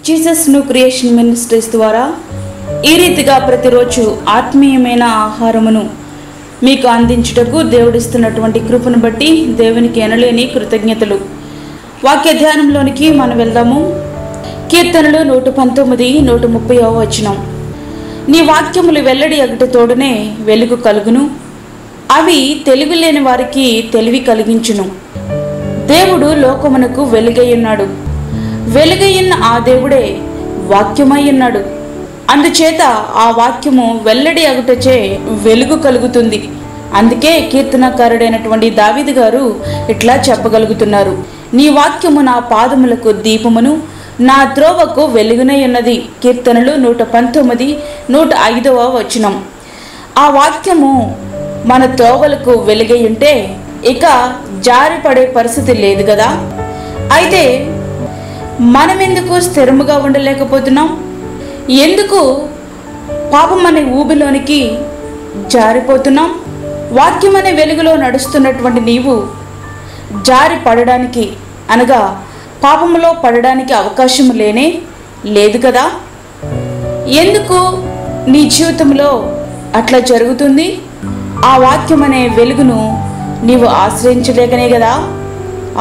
Jesus new creation ministries ద్వారా ఈ రీతిగా ప్రతిరోజు ఆత్మీయమైన ఆహారమును మీకు అందించుటకు దేవుడిస్తున్నటువంటి కృపను బట్టి దేవునికి ఎనలేని కృతజ్ఞతలు. వాక్య ధ్యానంలోనికి మనం వెళ్దాము. కీర్తనలు 119, 130వ వచనం. నీ వాక్యములు వెల్లడి అగుట తోడనే వెలుగు కలుగును, అవి తెలివి లేని వారికి తెలివి కలిగించును. దేవుడు లోకమునకు వెలుగయ్యున్నాడు, వెలుగయ్యున్న ఆ దేవుడే వాక్యమై ఉన్నాడు. అందుచేత ఆ వాక్యము వెల్లడి అగుటచే వెలుగు కలుగుతుంది. అందుకే కీర్తనకారుడైనటువంటి దావీదు గారు ఇట్లా చెప్పగలుగుతున్నారు, నీ వాక్యము నా పాదములకు దీపమును, నా త్రోవకు వెలుగునై ఉన్నది. కీర్తనలు 119, 105వ వచనం. ఆ వాక్యము మన త్రోవలకు వెలుగై ఉంటే ఇక జారిపడే పరిస్థితి లేదు కదా. అయితే మనమెందుకు స్థిరముగా ఉండలేకపోతున్నాం? ఎందుకు పాపం అనే ఊబిలోనికి జారిపోతున్నాం? వాక్యం అనే వెలుగులో నడుస్తున్నటువంటి నీవు జారి పడడానికి అనగా పాపములో పడడానికి అవకాశం లేనే లేదు కదా. ఎందుకు నీ జీవితంలో అట్లా జరుగుతుంది? ఆ వాక్యం అనే వెలుగును నీవు ఆశ్రయించలేకనే కదా.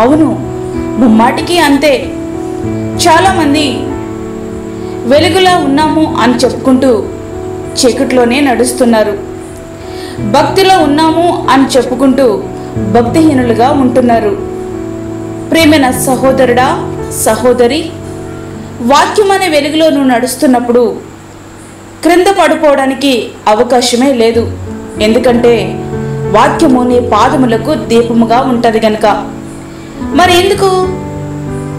అవును, ముమ్మాటికి అంతే. చాలామంది వెలుగులా ఉన్నాము అని చెప్పుకుంటూ చీకట్లోనే నడుస్తున్నారు. భక్తిలో ఉన్నాము అని చెప్పుకుంటూ భక్తిహీనులుగా ఉంటున్నారు. ప్రియమైన సహోదరుడా, సహోదరి, వాక్యం అనే వెలుగులో నువ్వు నడుస్తున్నప్పుడు క్రింద పడిపోవడానికి అవకాశమే లేదు. ఎందుకంటే వాక్యము నీ పాదములకు దీపముగా ఉంటుంది గనుక. మరి ఎందుకు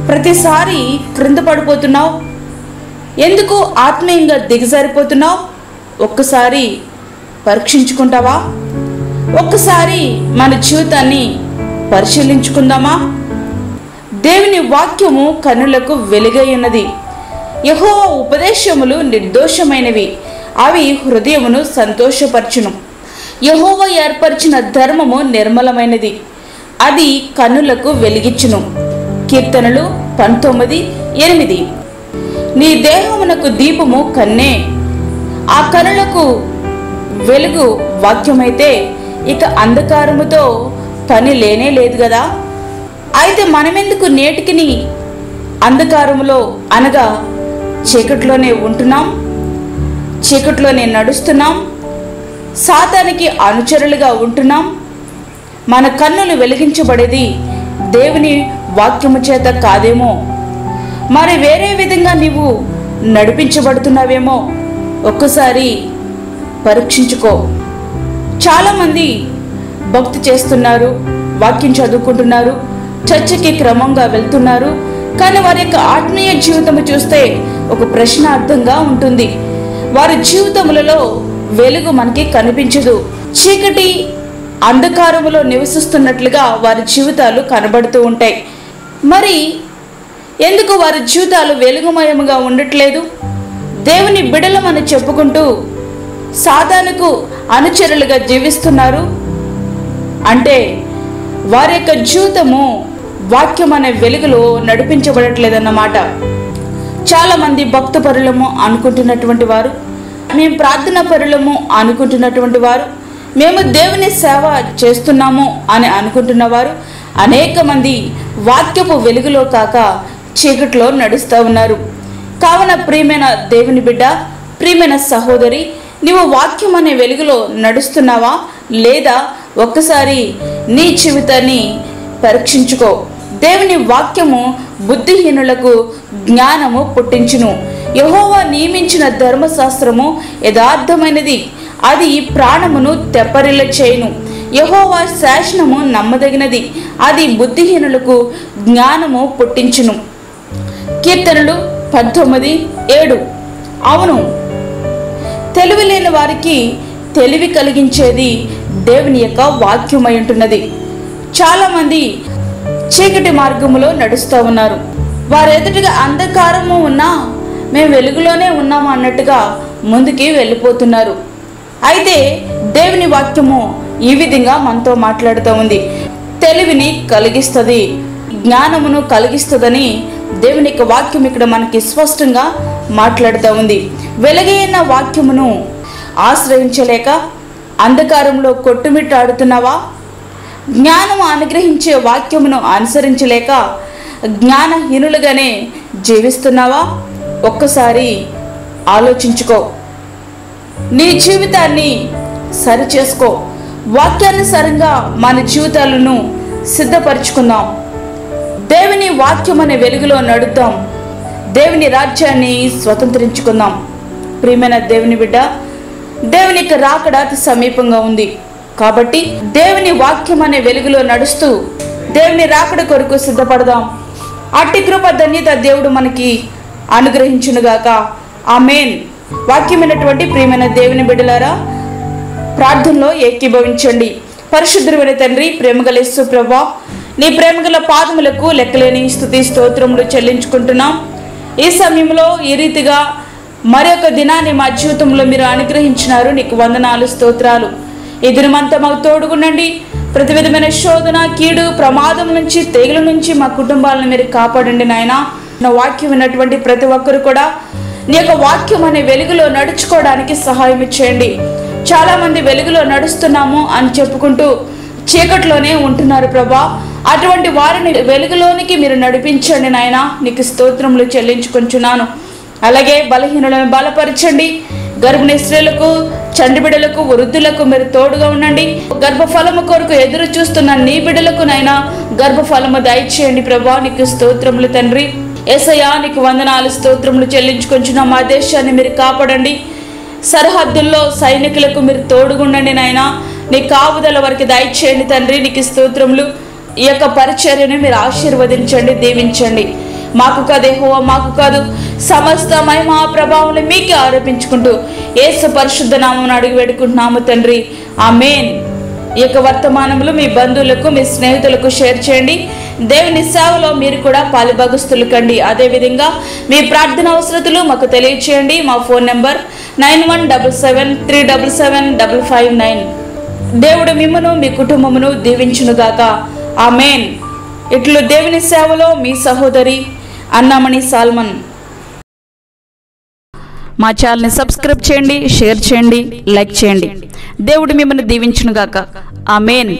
ప్రతిసారి క్రింద పడిపోతున్నావు? ఎందుకు ఆత్మీయంగా దిగజారిపోతున్నావు? ఒక్కసారి పరీక్షించుకుంటావా? ఒక్కసారి మన జీవితాన్ని పరిశీలించుకుందామా? దేవుని వాక్యము కన్నులకు వెలుగై ఉన్నది. యెహోవా ఉపదేశములు నిర్దోషమైనవి, అవి హృదయమును సంతోషపరచును. యెహోవా ఏర్పరిచిన ధర్మము నిర్మలమైనది, అది కన్నులకు వెలిగించును. కీర్తనలు 19:8. నీ దేహమునకు దీపము కన్నే, ఆ కన్నులకు వెలుగు వాక్యమైతే ఇక అంధకారముతో పని లేనే లేదు కదా. అయితే మనమెందుకు నేటికిని అంధకారములో అనగా చీకట్లోనే ఉంటున్నాం, చీకట్లోనే నడుస్తున్నాం, సాతానికి అనుచరులుగా ఉంటున్నాం? మన కన్నులు వెలిగించబడేది దేవుని వాక్యము చేత కాదేమో, మరి వేరే విధంగా నీవు నడిపించబడుతున్నావేమో. ఒక్కసారి పరీక్షించుకో. చాలామంది భక్తి చేస్తున్నారు, వాక్యం చదువుకుంటున్నారు, చర్చికి క్రమంగా వెళ్తున్నారు, కానీ వారి యొక్క ఆత్మీయ జీవితము చూస్తే ఒక ప్రశ్నార్థంగా ఉంటుంది. వారి జీవితములలో వెలుగు మనకి కనిపించదు. చీకటి అంధకారములో నివసిస్తున్నట్లుగా వారి జీవితాలు కనబడుతూ ఉంటాయి. మరి ఎందుకు వారి జీవితాలు వెలుగుమయముగా ఉండట్లేదు? దేవుని బిడలమని చెప్పుకుంటూ సాతానుకు అనుచరులుగా జీవిస్తున్నారు అంటే వారి యొక్క జీవితము వాక్యం అనే వెలుగులో నడిపించబడట్లేదన్నమాట. చాలామంది భక్త పరులము అనుకుంటున్నటువంటి వారు, మేము ప్రార్థన పరులము అనుకుంటున్నటువంటి వారు, మేము దేవుని సేవ చేస్తున్నాము అని అనుకుంటున్నవారు అనేక మంది వాక్యపు వెలుగులో కాక చీకట్లో నడుస్తూ ఉన్నారు. కావున ప్రియమైన దేవుని బిడ్డ, ప్రియమైన సహోదరి, నీవు వాక్యం అనే వెలుగులో నడుస్తున్నావా లేదా? ఒక్కసారి నీ జీవితాన్ని పరీక్షించుకో. దేవుని వాక్యము బుద్ధిహీనులకు జ్ఞానము పుట్టించును. యెహోవా నియమించిన ధర్మశాస్త్రము యథార్థమైనది, అది ప్రాణమును తెప్పరిల్ల చేయును. యెహోవా శాసనము నమ్మదగినది, అది బుద్ధిహీనులకు జ్ఞానము పుట్టించును. కీర్తనలు 19:7. అవును, తెలివి లేని వారికి తెలివి కలిగించేది దేవుని యొక్క వాక్యమై ఉంటున్నది. చాలామంది చీకటి మార్గములో నడుస్తూ ఉన్నారు. వారు ఎదుటిగా అంధకారము ఉన్నా మేము వెలుగులోనే ఉన్నాము అన్నట్టుగా ముందుకి వెళ్ళిపోతున్నారు. అయితే దేవుని వాక్యము ఈ విధంగా మనతో మాట్లాడుతూ ఉంది. తెలివిని కలిగిస్తుంది, జ్ఞానమును కలిగిస్తుందని దేవుని యొక్క వాక్యం ఇక్కడ మనకి స్పష్టంగా మాట్లాడుతూ ఉంది. వెలుగైన వాక్యమును ఆశ్రయించలేక అంధకారంలో కొట్టుమిట్టాడుతున్నావా? జ్ఞానం అనుగ్రహించే వాక్యమును అనుసరించలేక జ్ఞానహీనులుగానే జీవిస్తున్నావా? ఒక్కసారి ఆలోచించుకో. నీ జీవితాన్ని సరిచేసుకో. వాక్యానుసారంగా మన జీవితాలను సిద్ధపరచుకుందాం. దేవుని వాక్యం అనే వెలుగులో నడుద్దాం. దేవుని రాజ్యాన్ని స్వతంత్రించుకుందాం. ప్రియమైన దేవుని బిడ్డ, దేవుని యొక్క రాకడ అతి సమీపంగా ఉంది. కాబట్టి దేవుని వాక్యం అనే వెలుగులో నడుస్తూ దేవుని రాకడ కొరకు సిద్ధపడదాం. అట్టి కృప ధన్యత దేవుడు మనకి అనుగ్రహించునుగాక. ఆమేన్. వాక్యమైనటువంటి ప్రియమైన దేవుని బిడ్డలారా, ప్రార్థనలో ఏకీభవించండి. పరిశుద్ధుడైన తండ్రి, ప్రేమగల యేసు ప్రభువా, నీ ప్రేమగల పాదములకు లెక్కలేని స్తుతి స్తోత్రములు చెల్లించుకుంటున్నాం. ఈ సమయంలో ఈ రీతిగా మరొక దినాన్ని మా జీవితంలో మీరు అనుగ్రహించినారు. నీకు వందనాలు, స్తోత్రాలు. ఈ దినమంతా మాకు తోడుగుండండి. ప్రతి విధమైన శోధన, కీడు, ప్రమాదం నుంచి, తెగుల నుంచి మా కుటుంబాలను మీరు కాపాడండి నాయనా. నా వాక్యం విన్నటువంటి ప్రతి ఒక్కరు కూడా నీ యొక్క వాక్యం అనే వెలుగులో నడుచుకోవడానికి సహాయం ఇచ్చేయండి. చాలా మంది వెలుగులో నడుస్తున్నాము అని చెప్పుకుంటూ చీకట్లోనే ఉంటున్నారు ప్రభా. అటువంటి వారిని వెలుగులోనికి మీరు నడిపించండి నాయనా. నీకు స్తోత్రములు చెల్లించుకుంటున్నాను. అలాగే బలహీనులను బలపరచండి. గర్భిణీ స్త్రీలకు, చంటి బిడ్డలకు, వృద్ధులకు మీరు తోడుగా ఉండండి. గర్భఫలము కొరకు ఎదురు చూస్తున్న నీ బిడ్డలకు నైనా గర్భఫలము దయచేయండి ప్రభా. నీకు స్తోత్రములు తండ్రి. యేసయ్యా, నీకు వందనాలు, స్తోత్రములు చెల్లించుకుంటున్నాం. మా దేశాన్ని మీరు కాపాడండి. సరిహద్దుల్లో సైనికులకు మీరు తోడుగుండండి నాయనా. నీ కాపుదల వరకు దయచేయండి తండ్రి. నీకు స్తోత్రములు. ఈ యొక్క పరిచర్యను మీరు ఆశీర్వదించండి, దీవించండి. మాకు కాదు యెహోవా, మాకు కాదు, సమస్త మహిమా ప్రభావం మీకే ఆరోపించుకుంటూ యేసు పరిశుద్ధ నామమున అడిగి వేడుకుంటున్నాము తండ్రి. ఆమేన్. ఈ యొక్క వర్తమానములు మీ బంధువులకు, మీ స్నేహితులకు షేర్ చేయండి. దేవుని సేవలో మీరు కూడా పాలుభాగస్తులు కండి. అదేవిధంగా మీ ప్రార్థన అవసరతలు మాకు తెలియచేయండి. మా ఫోన్ నెంబర్ 9177377559. దేవుడు మిమ్మను, మీ కుటుంబమును దీవించునుగాక. ఆమేన్. ఇట్లు దేవుని సేవలో మీ సహోదరి అన్నామణి సాల్మన్. మా ఛానల్ని సబ్స్క్రైబ్ చేయండి, షేర్ చేయండి, లైక్ చేయండి. దేవుడు మిమ్మల్ని దీవించునుగాక. ఆమేన్.